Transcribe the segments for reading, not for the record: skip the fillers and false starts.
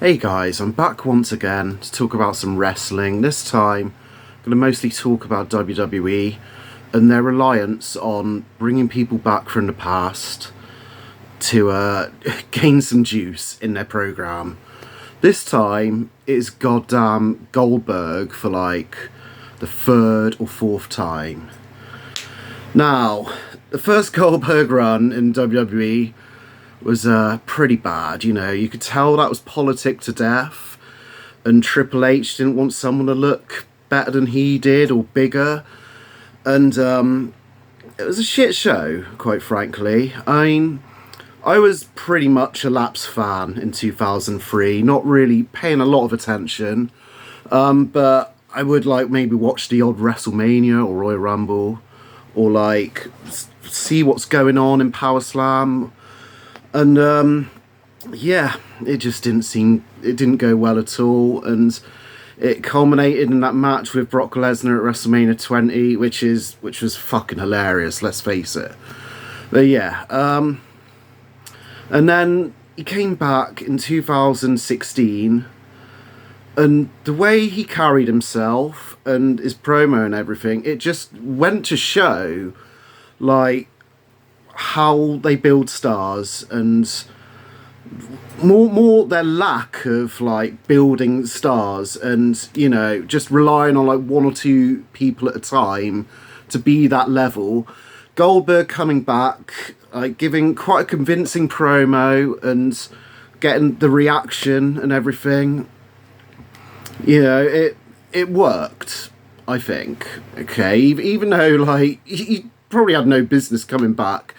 Hey guys, I'm back once again to talk about some wrestling. This time, I'm going to mostly talk about WWE and their reliance on bringing people back from the past to gain some juice in their program. This time, it's goddamn Goldberg for like the third or fourth time. Now, the first Goldberg run in WWE was pretty bad, you know. You could tell that was politic to death, and Triple H didn't want someone to look better than he did or bigger, and it was a shit show, quite frankly. I mean, I was pretty much a Lapsed fan in 2003, not really paying a lot of attention, but I would like maybe watch the odd WrestleMania or Royal Rumble, or like see what's going on in Power Slam. And yeah, it just didn't go well at all, and it culminated in that match with Brock Lesnar at WrestleMania 20, which was fucking hilarious, let's face it. But yeah, and then he came back in 2016, and the way he carried himself and his promo and everything, it just went to show like how they build stars, and more their lack of like building stars, and you know, just relying on like one or two people at a time to be that level. Goldberg coming back, like giving quite a convincing promo and getting the reaction and everything. You know, it worked, I think. Okay, even though like he probably had no business coming back,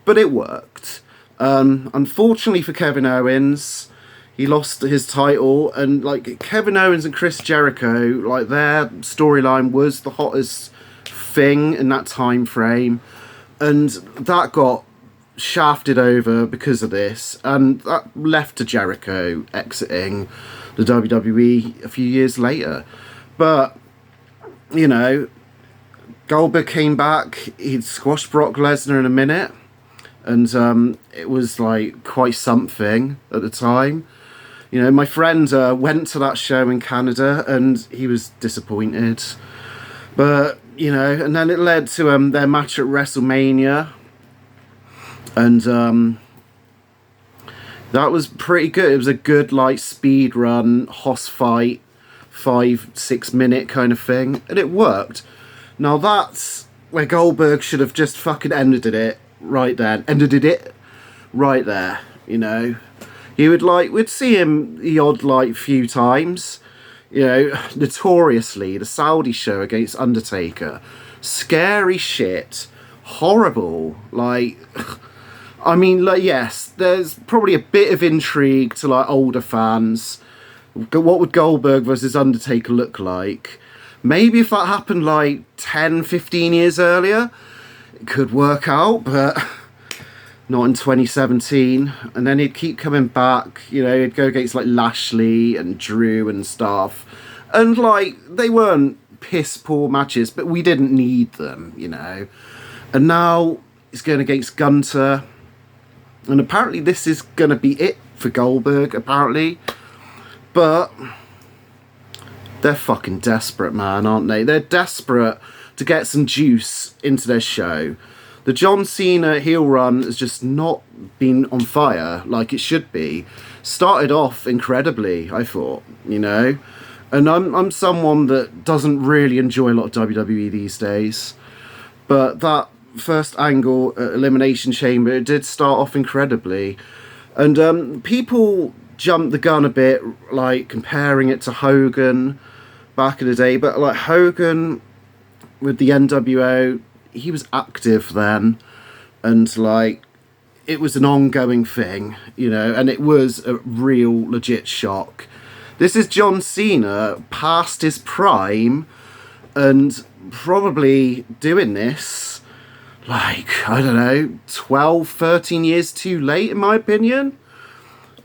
but it worked. Unfortunately for Kevin Owens, he lost his title, and like Kevin Owens and Chris Jericho, like their storyline was the hottest thing in that time frame, and that got shafted over because of this, and that left to Jericho exiting the WWE a few years later. But you know, Goldberg came back, he'd squashed Brock Lesnar in a minute, and it was like quite something at the time. You know, my friend went to that show in Canada and he was disappointed. But, you know, and then it led to their match at WrestleMania, and that was pretty good. It was a good like speed run, hoss fight, 5-6 minute kind of thing, and it worked. Now that's where Goldberg should have just fucking ended it right then. Right there, you know. We'd see him the odd like few times. You know, notoriously, the Saudi show against Undertaker. Scary shit. Horrible. Like, I mean, like, yes, there's probably a bit of intrigue to like older fans. What would Goldberg versus Undertaker look like? Maybe if that happened like 10, 15 years earlier, it could work out, but not in 2017. And then he'd keep coming back, you know, he'd go against like Lashley and Drew and stuff. And like, they weren't piss poor matches, but we didn't need them, you know. And now he's going against Gunther. And apparently this is going to be it for Goldberg, apparently. But they're fucking desperate, man, aren't they? They're desperate to get some juice into their show. The John Cena heel run has just not been on fire like it should be. Started off incredibly, I thought, you know. And I'm someone that doesn't really enjoy a lot of WWE these days. But that first angle at Elimination Chamber, it did start off incredibly. And people jumped the gun a bit, like comparing it to Hogan back in the day, but like Hogan with the NWO, he was active then, and like it was an ongoing thing, you know, and it was a real legit shock. This is John Cena past his prime and probably doing this like, I don't know, 12, 13 years too late in my opinion.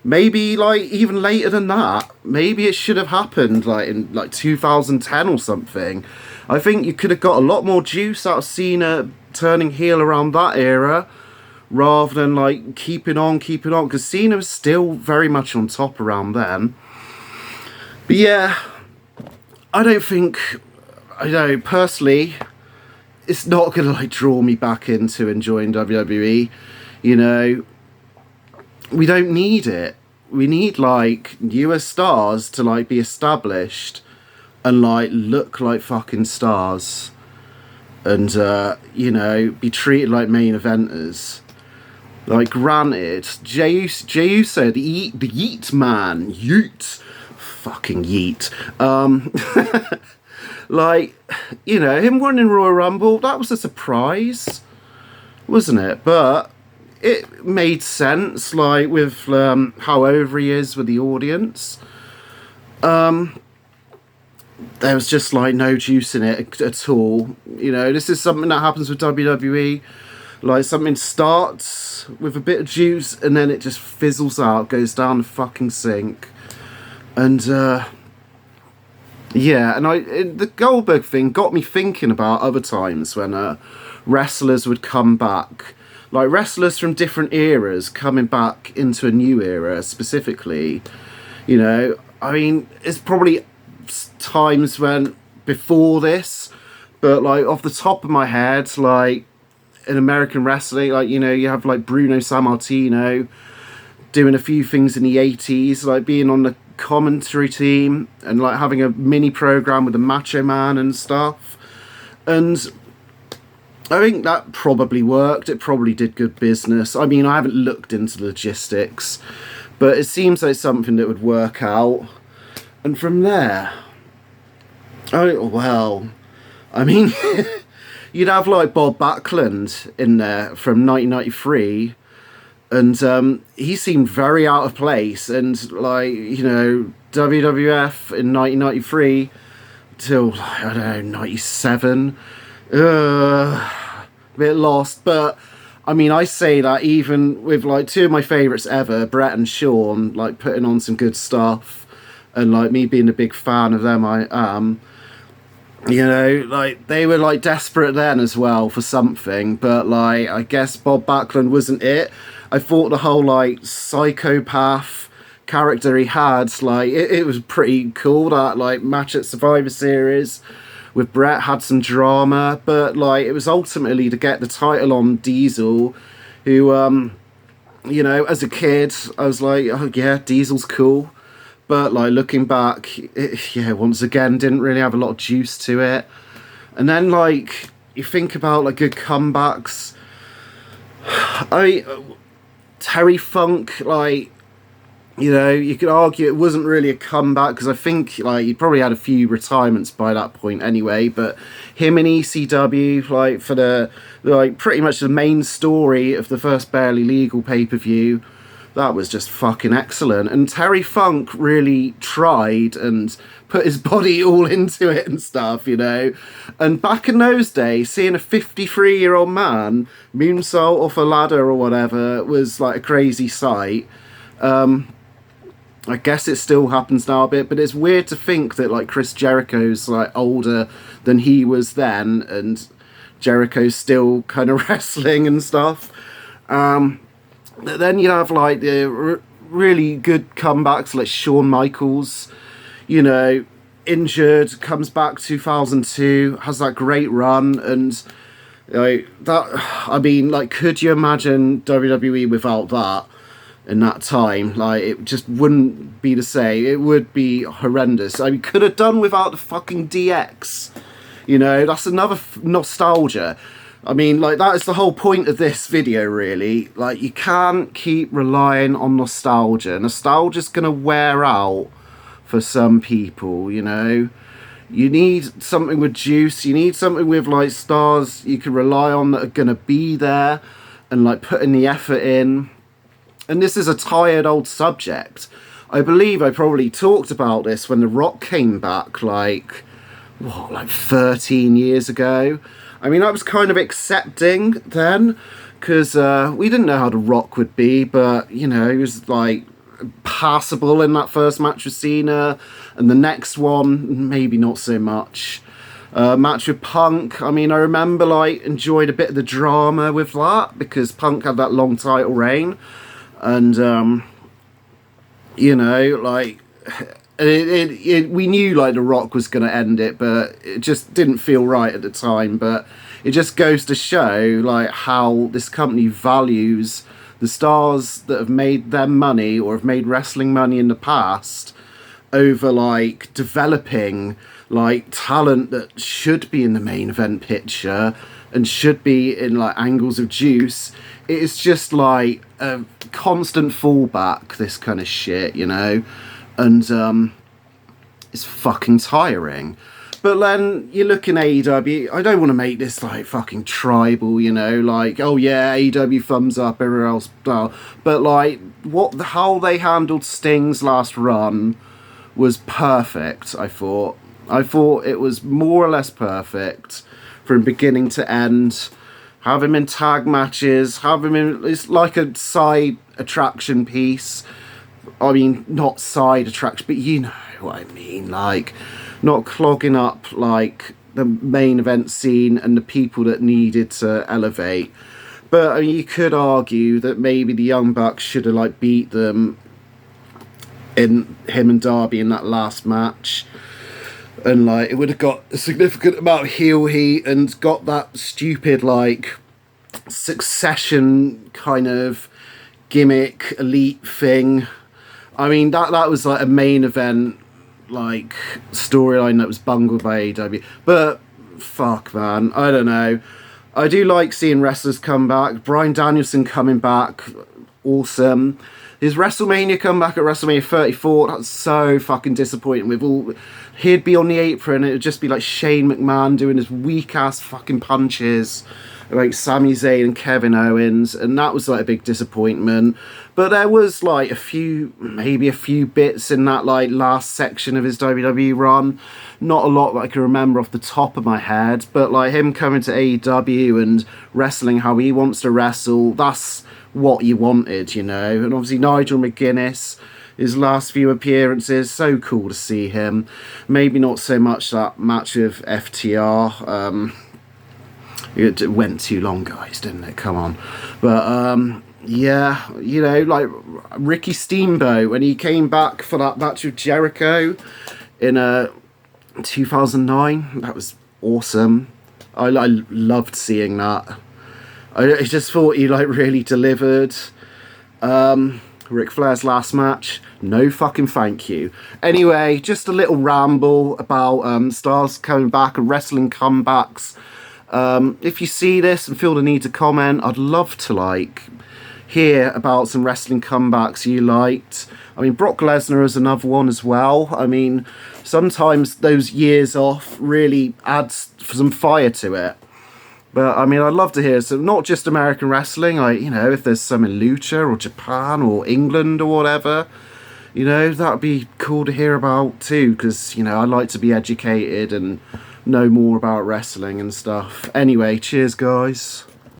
Maybe like even later than that. Maybe it should have happened like in like 2010 or something. I think you could have got a lot more juice out of Cena turning heel around that era, rather than like keeping on, because Cena was still very much on top around then. But yeah, I know, personally, it's not going to like draw me back into enjoying WWE. You know, we don't need it. We need like newer stars to like be established and like look like fucking stars, and you know, be treated like main eventers. Like, granted, Jey Uso, the Yeet man, fucking Yeet. Like, you know, him winning Royal Rumble, that was a surprise, wasn't it? But it made sense, like, with how over he is with the audience. There was just, like, no juice in it at all. You know, this is something that happens with WWE. Like, something starts with a bit of juice, and then it just fizzles out, goes down the fucking sink. And, yeah, and the Goldberg thing got me thinking about other times when wrestlers would come back. Like, wrestlers from different eras coming back into a new era, specifically. You know, I mean, it's probably times when, before this, but, like, off the top of my head, like, in American wrestling, like, you know, you have, like, Bruno Sammartino doing a few things in the 80s, like, being on the commentary team and, like, having a mini program with the Macho Man and stuff. And I think that probably worked. It probably did good business. I mean, I haven't looked into the logistics, but it seems like something that would work out. And from there, oh, well, I mean, you'd have, like, Bob Backlund in there from 1993, and he seemed very out of place, and, like, you know, WWF in 1993 till, I don't know, 97, a bit lost. But I mean, I say that even with, like, two of my favourites ever, Brett and Shawn, like, putting on some good stuff, and, like, me being a big fan of them, I am. You know, like, they were, like, desperate then as well for something, but, like, I guess Bob Backlund wasn't it. I thought the whole, like, psychopath character he had, like, it was pretty cool. That, like, match at Survivor Series with Brett had some drama, but, like, it was ultimately to get the title on Diesel, who, you know, as a kid, I was like, oh yeah, Diesel's cool. But, like, looking back, yeah, once again, didn't really have a lot of juice to it. And then, like, you think about, like, good comebacks. Terry Funk, like, you know, you could argue it wasn't really a comeback, because I think, like, he probably had a few retirements by that point anyway, but him and ECW, like, for the, like, pretty much the main story of the first Barely Legal pay-per-view, that was just fucking excellent. And Terry Funk really tried and put his body all into it and stuff, you know. And back in those days, seeing a 53-year-old man moonsault off a ladder or whatever was like a crazy sight. I guess it still happens now a bit, but it's weird to think that, like, Chris Jericho's, like, older than he was then, and Jericho's still kind of wrestling and stuff. Then you have, like, the really good comebacks, like Shawn Michaels, you know, injured, comes back 2002, has that great run, and, like, that, I mean, like, could you imagine WWE without that in that time? Like, it just wouldn't be the same. It would be horrendous. I mean, could have done without the fucking DX, you know, that's another nostalgia. I mean, like, that is the whole point of this video, really. Like, you can't keep relying on nostalgia. Nostalgia's gonna wear out for some people, you know. You need something with juice. You need something with, like, stars you can rely on that are gonna be there and, like, putting the effort in. And this is a tired old subject. I believe I probably talked about this when The Rock came back, like, what, like 13 years ago? I mean, I was kind of accepting then, because we didn't know how The Rock would be, but, you know, he was, like, passable in that first match with Cena, and the next one, maybe not so much. Match with Punk. I mean, I remember like enjoyed a bit of the drama with that because Punk had that long title reign, and you know, like we knew like The Rock was going to end it, but it just didn't feel right at the time. But it just goes to show like how this company values the stars that have made them money or have made wrestling money in the past over like developing like talent that should be in the main event picture and should be in like angles of juice. It's just like a constant fallback, this kind of shit, you know, and it's fucking tiring. But then you look in AEW, I don't want to make this like fucking tribal, you know, like, oh yeah, AEW thumbs up, everywhere else, blah. But like, how they handled Sting's last run was perfect, I thought. I thought it was more or less perfect from beginning to end. Have him in tag matches, have him in, it's like a side attraction piece. I mean, not side attraction, but you know what I mean, like, not clogging up like the main event scene and the people that needed to elevate. But I mean, you could argue that maybe the Young Bucks should have like beat them in him and Darby in that last match, and like it would have got a significant amount of heel heat and got that stupid like Succession kind of gimmick elite thing. I mean, that was like a main event like storyline that was bungled by AEW. But fuck, man, I don't know. I do like seeing wrestlers come back. Bryan Danielson coming back, awesome. His WrestleMania comeback at WrestleMania 34, that's so fucking disappointing. With all, he'd be on the apron, it would just be like Shane McMahon doing his weak ass fucking punches, like Sami Zayn and Kevin Owens, and that was like a big disappointment. But there was like maybe a few bits in that like last section of his WWE run. Not a lot that I can remember off the top of my head, but like him coming to AEW and wrestling how he wants to wrestle, that's what you wanted, you know. And obviously Nigel McGuinness, his last few appearances, so cool to see him. Maybe not so much that match with FTR. It went too long, guys, didn't it? Come on. But yeah, you know, like Ricky Steamboat when he came back for that match with Jericho in 2009, that was awesome. I loved seeing that. I just thought he like really delivered. Ric Flair's last match, no fucking thank you. Anyway, just a little ramble about stars coming back and wrestling comebacks. If you see this and feel the need to comment, I'd love to like hear about some wrestling comebacks you liked. I mean, Brock Lesnar is another one as well. I mean, sometimes those years off really adds some fire to it. But I mean, I'd love to hear some, not just American wrestling, like, you know, if there's some in Lucha or Japan or England or whatever, you know, that'd be cool to hear about too, because, you know, I like to be educated and know more about wrestling and stuff. Anyway, cheers, guys.